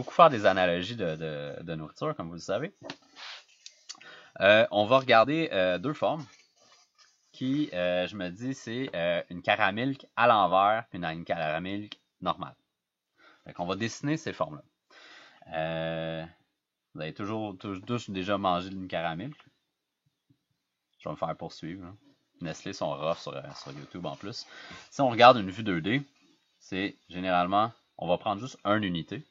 beaucoup faire des analogies de nourriture, comme vous le savez. On va regarder deux formes qui, je me dis, c'est une caramilk à l'envers puis une caramilk normale. Fait qu'on va dessiner ces formes-là. Vous avez tous déjà mangé d'une caramilk. Je vais me faire poursuivre. Hein. Nestlé sont rough sur YouTube en plus. Si on regarde une vue 2D, c'est généralement, on va prendre juste une unité.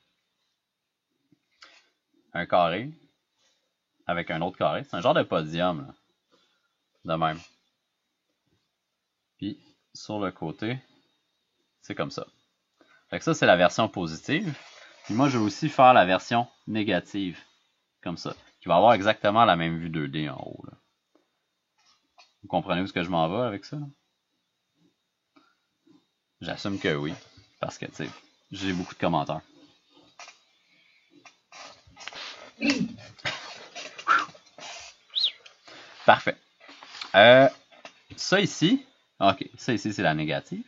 Un carré avec un autre carré. C'est un genre de podium, là. De même. Puis, sur le côté, c'est comme ça. Fait que ça, c'est la version positive. Puis moi, je vais aussi faire la version négative. Comme ça. Qui va avoir exactement la même vue 2D en haut, là. Vous comprenez où est-ce que je m'en vais avec ça? J'assume que oui. Parce que, tu sais, j'ai beaucoup de commentaires. Parfait. Ça ici, ok, ça ici c'est la négative.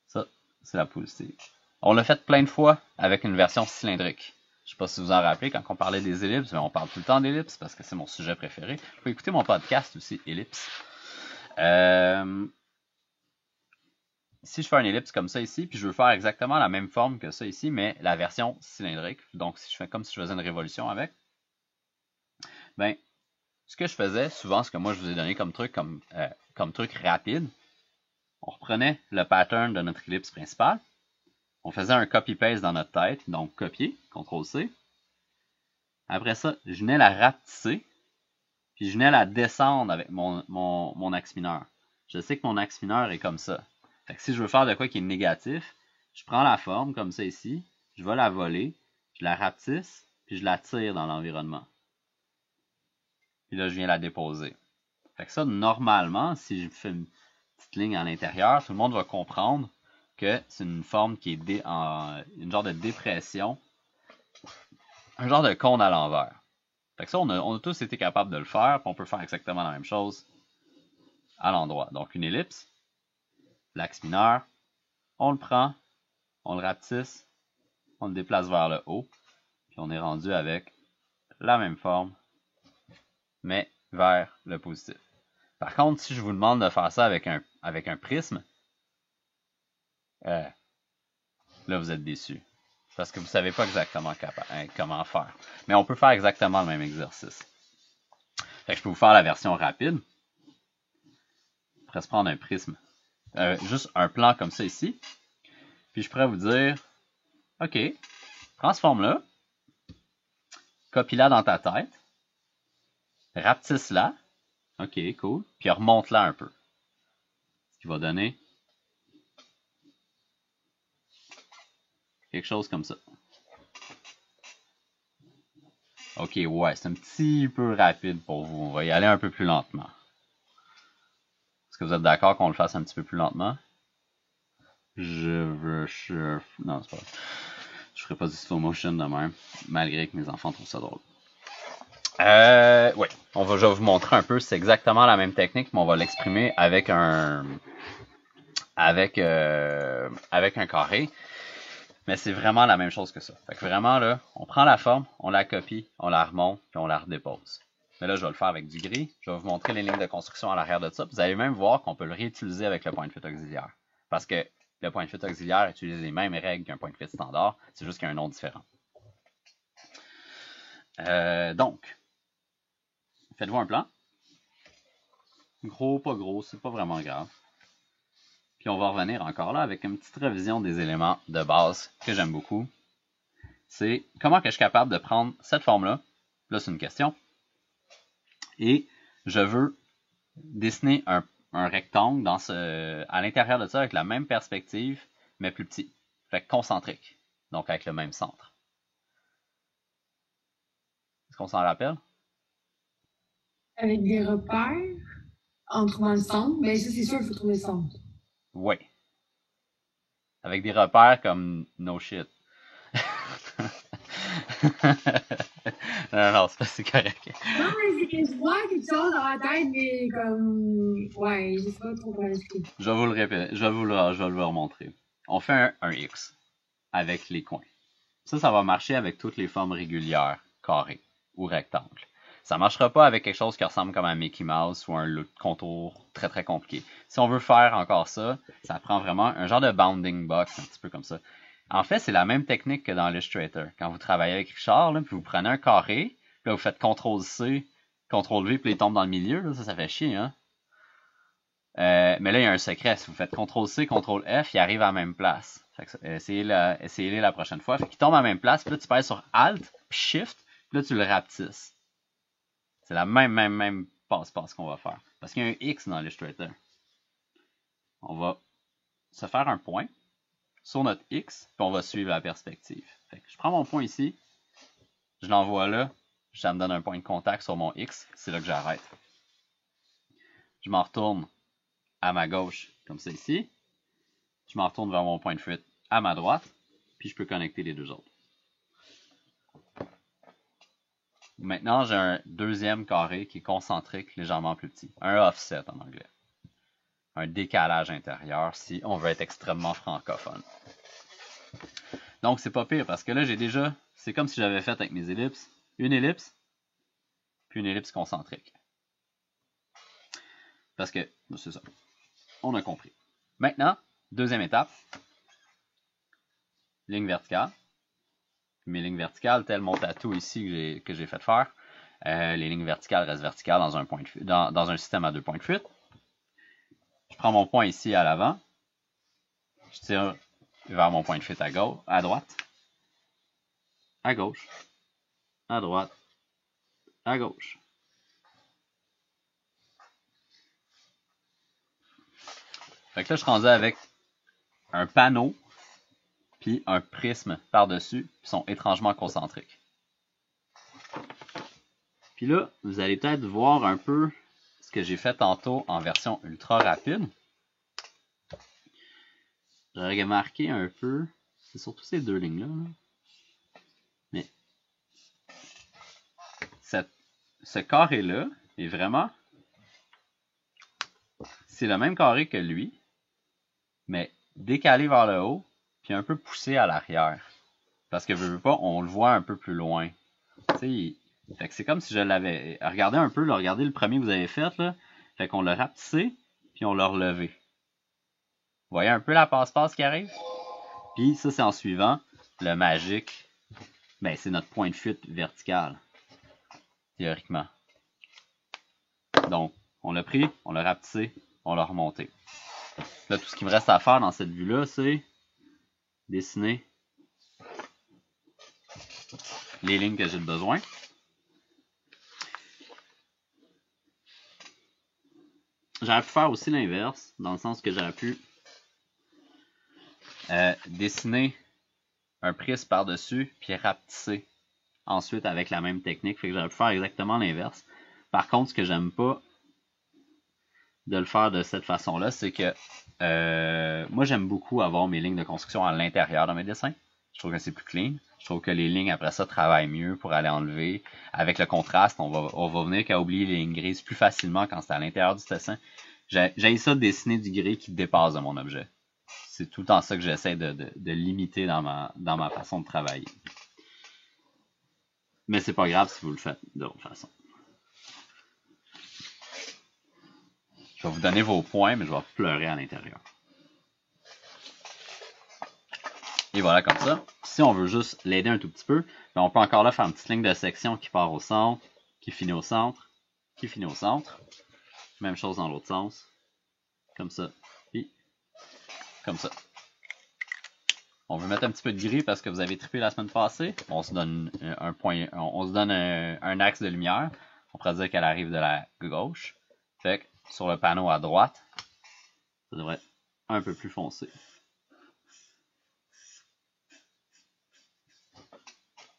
Ça, c'est la positive. On l'a fait plein de fois avec une version cylindrique. Je sais pas si vous en rappelez, quand on parlait des ellipses, mais on parle tout le temps d'ellipses parce que c'est mon sujet préféré. Vous pouvez écouter mon podcast aussi, Ellipse. Si je fais un ellipse comme ça ici, puis je veux faire exactement la même forme que ça ici, mais la version cylindrique, donc si je fais comme si je faisais une révolution avec, ben, ce que je faisais, souvent, ce que moi je vous ai donné comme truc rapide, on reprenait le pattern de notre ellipse principale, on faisait un copy-paste dans notre tête, donc copier, CTRL-C. Après ça, je venais la rapetisser, puis je venais la descendre avec mon axe mineur. Je sais que mon axe mineur est comme ça. Fait que si je veux faire de quoi qui est négatif, je prends la forme comme ça ici, je vais la voler, je la rapetisse, puis je la tire dans l'environnement. Puis là, je viens la déposer. Fait que ça, normalement, si je fais une petite ligne à l'intérieur, tout le monde va comprendre que c'est une forme qui est une genre de dépression, un genre de cône à l'envers. Fait que ça, on a tous été capables de le faire, puis on peut faire exactement la même chose à l'endroit. Donc, une ellipse, l'axe mineur, on le prend, on le rapetisse, on le déplace vers le haut, puis on est rendu avec la même forme, mais vers le positif. Par contre, si je vous demande de faire ça avec un prisme, là, vous êtes déçus. Parce que vous ne savez pas exactement comment faire. Mais on peut faire exactement le même exercice. Fait que je peux vous faire la version rapide. Je pourrais se prendre un prisme. Juste un plan comme ça ici. Puis je pourrais vous dire, OK, transforme-la. Copie-la dans ta tête. Rapetisse-la. OK, cool. Puis remonte-la un peu. Ce qui va donner quelque chose comme ça. Ok, ouais, c'est un petit peu rapide pour vous. On va y aller un peu plus lentement. Est-ce que vous êtes d'accord qu'on le fasse un petit peu plus lentement? Non, c'est pas vrai. Je ferai pas du slow motion de même, malgré que mes enfants trouvent ça drôle. Ouais, je vais vous montrer un peu. C'est exactement la même technique, mais on va l'exprimer avec un carré. Mais c'est vraiment la même chose que ça. Fait que vraiment, là, on prend la forme, on la copie, on la remonte, puis on la redépose. Mais là, je vais le faire avec du gris. Je vais vous montrer les lignes de construction à l'arrière de ça. Vous allez même voir qu'on peut le réutiliser avec le point de fuite auxiliaire. Parce que le point de fuite auxiliaire utilise les mêmes règles qu'un point de fuite standard. C'est juste qu'il y a un nom différent. Donc, faites-vous un plan. Gros, pas gros, c'est pas vraiment grave. Puis on va revenir encore là avec une petite révision des éléments de base que j'aime beaucoup. C'est comment que je suis capable de prendre cette forme-là. Là, c'est une question. Et je veux dessiner un rectangle à l'intérieur de ça avec la même perspective, mais plus petit. Fait que concentrique. Donc avec le même centre. Est-ce qu'on s'en rappelle? Avec des repères en trouvant le centre, mais ça, c'est sûr qu'il faut trouver le centre. Oui. Avec des repères comme no shit. non, c'est correct. Non, mais c'est que je vois quelque chose dans la tête, mais comme. Ouais, je sais pas trop comment l'expliquer. Je vais vous le répéter, je vais vous le remontrer. On fait un X avec les coins. Ça va marcher avec toutes les formes régulières, carrées ou rectangles. Ça ne marchera pas avec quelque chose qui ressemble comme un Mickey Mouse ou un contour très très compliqué. Si on veut faire encore ça, ça prend vraiment un genre de bounding box, un petit peu comme ça. En fait, c'est la même technique que dans Illustrator. Quand vous travaillez avec Richard, là, puis vous prenez un carré, puis là, vous faites CTRL-C, CTRL-V, puis il tombe dans le milieu, là, ça fait chier, hein? Mais là, il y a un secret. Si vous faites CTRL-C, CTRL-F, il arrive à la même place. Essayez-le la prochaine fois. Fait qu'il tombe à la même place, puis là, tu pèses sur Alt, puis Shift, puis là, tu le rapetisses. C'est la même passe-passe qu'on va faire. Parce qu'il y a un X dans Illustrator. On va se faire un point sur notre X, puis on va suivre la perspective. Fait que je prends mon point ici, je l'envoie là, ça me donne un point de contact sur mon X, c'est là que j'arrête. Je m'en retourne à ma gauche, comme ça ici. Je m'en retourne vers mon point de fuite à ma droite, puis je peux connecter les deux autres. Maintenant, j'ai un deuxième carré qui est concentrique, légèrement plus petit. Un offset en anglais. Un décalage intérieur si on veut être extrêmement francophone. Donc, c'est pas pire parce que là, j'ai déjà, c'est comme si j'avais fait avec mes ellipses, une ellipse, puis une ellipse concentrique. Parce que, c'est ça, on a compris. Maintenant, deuxième étape, ligne verticale. Mes lignes verticales, tel mon tatou ici que j'ai fait faire, les lignes verticales restent verticales dans un, point de fuite, dans un système à deux points de fuite. Je prends mon point ici à l'avant, je tire vers mon point de fuite à droite, à gauche, à droite, à gauche. Fait que là, je suis rendu avec un panneau puis un prisme par-dessus, qui sont étrangement concentriques. Puis là, vous allez peut-être voir un peu ce que j'ai fait tantôt en version ultra rapide. J'aurais remarqué un peu, c'est surtout ces deux lignes-là, mais ce carré-là est vraiment, c'est le même carré que lui, mais décalé vers le haut, puis un peu poussé à l'arrière. Parce que, veux pas, on le voit un peu plus loin. Tu sais, fait que c'est comme si je l'avais, regardez un peu, là, regardez le premier que vous avez fait, là, fait qu'on l'a rapetissé, puis on l'a relevé. Vous voyez un peu la passe-passe qui arrive? Puis ça, c'est en suivant le magique. Ben, c'est notre point de fuite vertical. Théoriquement. Donc, on l'a pris, on l'a rapetissé, on l'a remonté. Là, tout ce qui me reste à faire dans cette vue-là, c'est dessiner les lignes que j'ai besoin. J'aurais pu faire aussi l'inverse, dans le sens que j'aurais pu dessiner un prisme par-dessus, puis rapetisser ensuite avec la même technique. Fait que j'aurais pu faire exactement l'inverse. Par contre, ce que j'aime pas de le faire de cette façon-là, c'est que moi, j'aime beaucoup avoir mes lignes de construction à l'intérieur de mes dessins. Je trouve que c'est plus clean. Je trouve que les lignes, après ça, travaillent mieux pour aller enlever. Avec le contraste, on va venir qu'à oublier les lignes grises plus facilement quand c'est à l'intérieur du dessin. J'ai ça de dessiner du gris qui dépasse de mon objet. C'est tout le temps ça que j'essaie de limiter dans ma façon de travailler. Mais c'est pas grave si vous le faites de l'autre façon. Je vais vous donner vos points, mais je vais pleurer à l'intérieur. Et voilà, comme ça. Si on veut juste l'aider un tout petit peu, ben on peut encore là faire une petite ligne de section qui part au centre, qui finit au centre, qui finit au centre. Même chose dans l'autre sens. Comme ça. Puis, comme ça. On veut mettre un petit peu de gris parce que vous avez trippé la semaine passée. On se donne un point, on se donne un axe de lumière. On pourrait dire qu'elle arrive de la gauche. Fait que sur le panneau à droite, ça devrait être un peu plus foncé.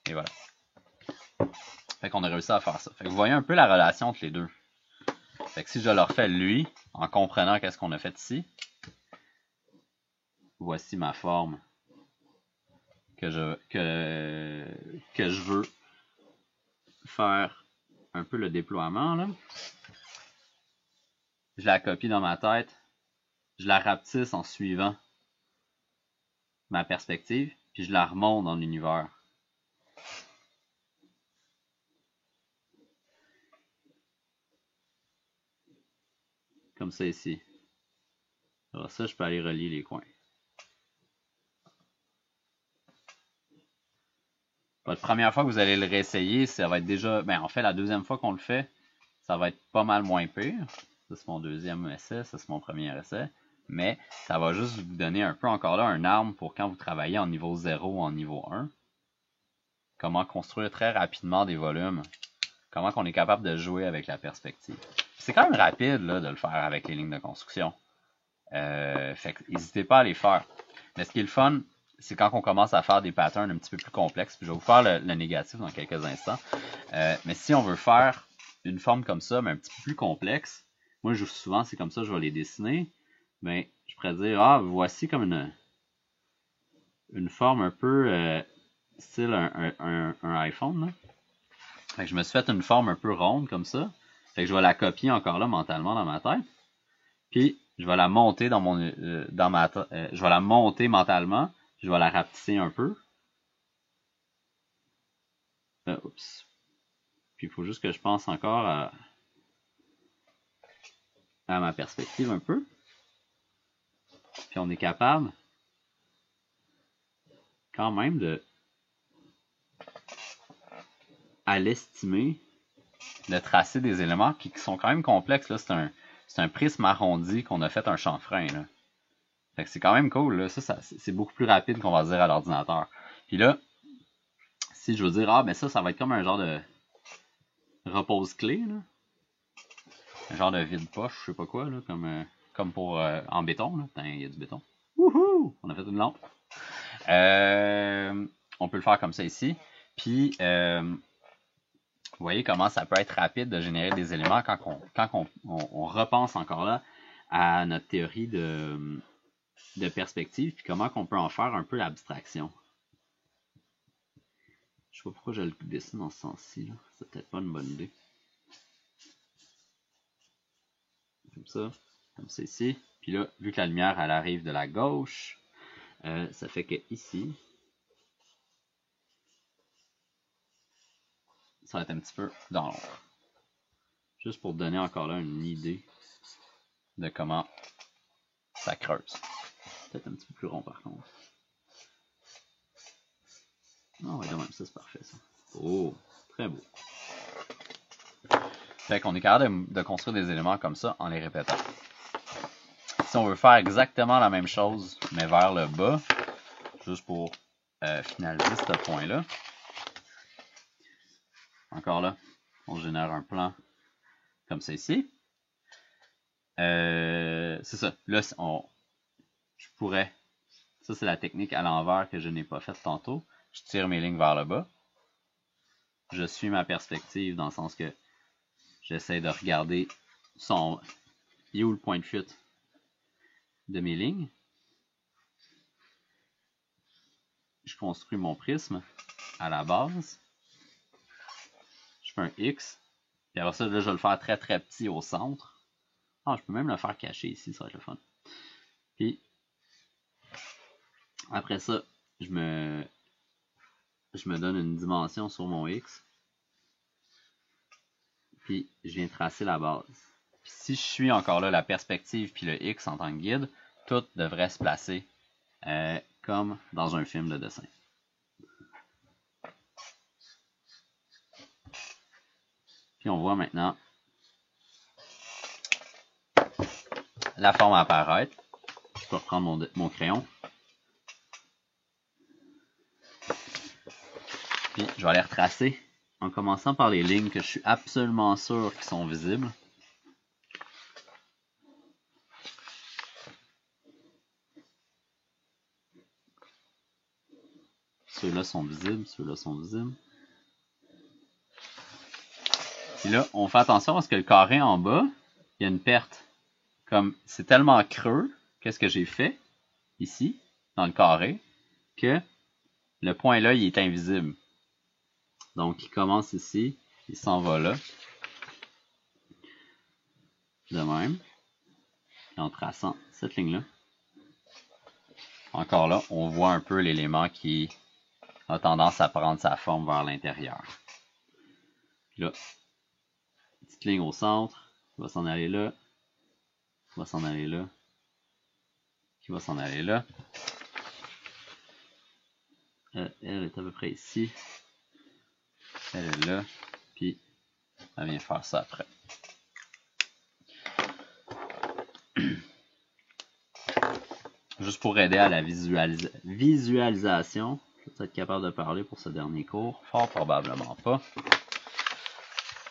Et voilà. Fait qu'on a réussi à faire ça. Fait que vous voyez un peu la relation entre les deux. Fait que si je le refais lui, en comprenant qu'est-ce qu'on a fait ici, voici ma forme que je veux faire un peu le déploiement, là. Je la copie dans ma tête, je la rapetisse en suivant ma perspective, puis je la remonte dans l'univers. comme ça ici. Alors ça, je peux aller relier les coins. Votre première fois que vous allez le réessayer, ça va être déjà... Ben, en fait, la deuxième fois qu'on le fait, ça va être pas mal moins pire. Ça, c'est mon deuxième essai. Ça, c'est mon premier essai. Mais ça va juste vous donner un peu, encore là, un arme pour quand vous travaillez en niveau 0 ou en niveau 1. Comment construire très rapidement des volumes. Comment on est capable de jouer avec la perspective. C'est quand même rapide là, de le faire avec les lignes de construction. Fait que n'hésitez pas à les faire. Mais ce qui est le fun, c'est quand on commence à faire des patterns un petit peu plus complexes. Puis je vais vous faire le négatif dans quelques instants. Mais si on veut faire une forme comme ça, mais un petit peu plus complexe, moi souvent c'est comme ça, je vais les dessiner. Mais je pourrais dire, ah, voici comme une forme un peu style un iPhone. Là. Fait que je me suis fait une forme un peu ronde comme ça. Fait que je vais la copier encore là mentalement dans ma tête. Puis je vais la monter dans mon je vais la monter mentalement. Je vais la rapetisser un peu. Oups. Puis il faut juste que je pense encore à ma perspective un peu. Puis on est capable quand même à l'estimer, de tracer des éléments qui sont quand même complexes. Là, c'est un prisme arrondi qu'on a fait un chanfrein. Là. Fait que c'est quand même cool. Là. Ça c'est beaucoup plus rapide qu'on va dire à l'ordinateur. Puis là, si je veux dire, ah, ben ça va être comme un genre de repose-clé. Un genre de vide-poche, je sais pas quoi, là, comme pour en béton. Là. Il y a du béton. Wouhou! On a fait une lampe. On peut le faire comme ça ici. Puis, vous voyez comment ça peut être rapide de générer des éléments quand on repense encore là à notre théorie de perspective, puis comment on peut en faire un peu l'abstraction. Je sais pas pourquoi je le dessine dans ce sens-ci. C'est peut-être pas une bonne idée. Comme ça ici. Puis là, vu que la lumière elle arrive de la gauche, ça fait que ici, ça va être un petit peu dans l'ombre. Juste pour donner encore là une idée de comment ça creuse. Peut-être un petit peu plus rond par contre. Ah ouais, de même, ça c'est parfait ça. Oh, très beau. Fait qu'on est capable de construire des éléments comme ça en les répétant. Si on veut faire exactement la même chose, mais vers le bas, juste pour finaliser ce point-là, encore là, on génère un plan comme ça ici. C'est ça. Là, je pourrais... Ça, c'est la technique à l'envers que je n'ai pas faite tantôt. Je tire mes lignes vers le bas. Je suis ma perspective dans le sens que j'essaie de regarder il est où le point de fuite de mes lignes. Je construis mon prisme à la base. Je fais un X. Et alors ça, là, je vais le faire très très petit au centre. Ah, je peux même le faire caché ici, ça va être le fun. Puis, après ça, je me donne une dimension sur mon X. Puis, je viens tracer la base. Puis, si je suis encore là la perspective puis le X en tant que guide, tout devrait se placer comme dans un film de dessin. Puis, on voit maintenant la forme apparaître. Je peux reprendre mon crayon. Puis, je vais aller retracer en commençant par les lignes que je suis absolument sûr qui sont visibles. Ceux-là sont visibles, ceux-là sont visibles. Puis là, on fait attention parce que le carré en bas, il y a une perte. Comme c'est tellement creux, qu'est-ce que j'ai fait ici, dans le carré, que le point là, il est invisible. Donc, il commence ici, il s'en va là. De même. Et en traçant cette ligne-là. Encore là, on voit un peu l'élément qui a tendance à prendre sa forme vers l'intérieur. Là, petite ligne au centre, il va s'en aller là. va s'en aller là, qui va s'en aller là. Elle est à peu près ici. Elle est là, puis elle vient faire ça après. Juste pour aider à la visualisation, je vais être capable de parler pour ce dernier cours. Fort probablement pas.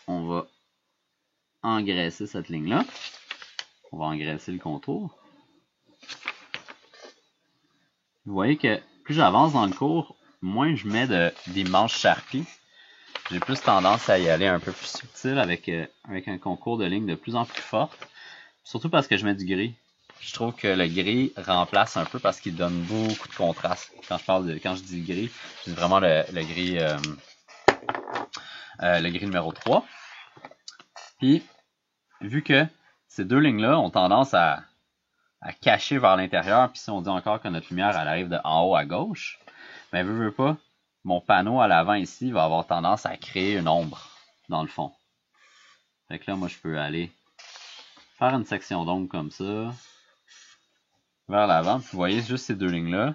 On va engraisser cette ligne-là. On va engraisser le contour. Vous voyez que plus j'avance dans le cours, moins je mets d'immenses Sharpie. J'ai plus tendance à y aller un peu plus subtil avec un concours de lignes de plus en plus fort. Surtout parce que je mets du gris. Je trouve que le gris remplace un peu parce qu'il donne beaucoup de contraste. Quand je dis gris, je dis vraiment le gris numéro 3. Puis, vu que ces deux lignes-là ont tendance à cacher vers l'intérieur, puis si on dit encore que notre lumière elle arrive de en haut à gauche, ben veux pas, mon panneau à l'avant ici va avoir tendance à créer une ombre dans le fond. Fait que là, moi je peux aller faire une section d'ombre comme ça, vers l'avant, puis vous voyez juste ces deux lignes-là,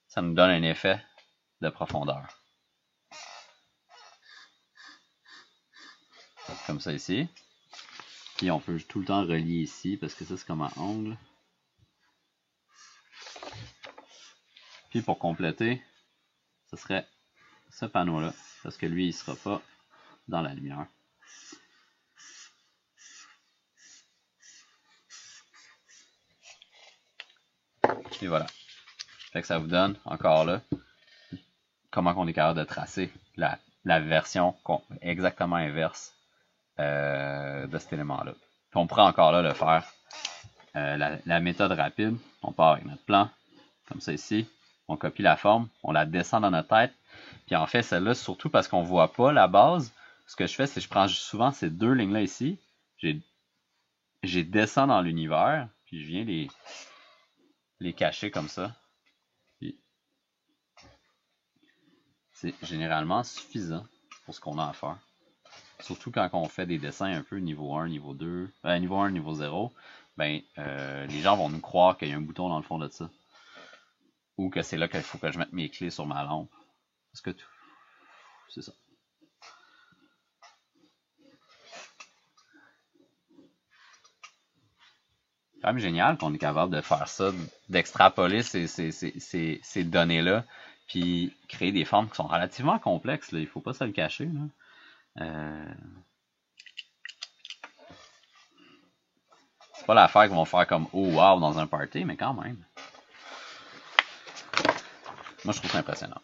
ça nous donne un effet de profondeur. Comme ça ici. Puis on peut tout le temps relier ici, parce que ça c'est comme un angle. Puis pour compléter, ce serait ce panneau-là, parce que lui, il ne sera pas dans la lumière. Et voilà. Fait que ça vous donne, encore là, comment on est capable de tracer la version exactement inverse de cet élément-là. Puis on pourrait encore là le faire. La méthode rapide, on part avec notre plan, comme ça ici. On copie la forme, on la descend dans notre tête. Puis en fait, celle-là, surtout parce qu'on ne voit pas la base, ce que je fais, c'est que je prends souvent ces deux lignes-là ici. J'ai descends dans l'univers, puis je viens les cacher comme ça. Puis c'est généralement suffisant pour ce qu'on a à faire. Surtout quand on fait des dessins un peu niveau 1, niveau 2, niveau 1, niveau 0, ben les gens vont nous croire qu'il y a un bouton dans le fond de ça. Ou que c'est là qu'il faut que je mette mes clés sur ma lampe. Parce que tout. C'est ça. C'est quand même génial qu'on est capable de faire ça, d'extrapoler ces données-là, puis créer des formes qui sont relativement complexes. Là. Il ne faut pas se le cacher. C'est pas l'affaire qu'ils vont faire comme oh wow dans un party, mais quand même. Moi, je trouve ça impressionnant.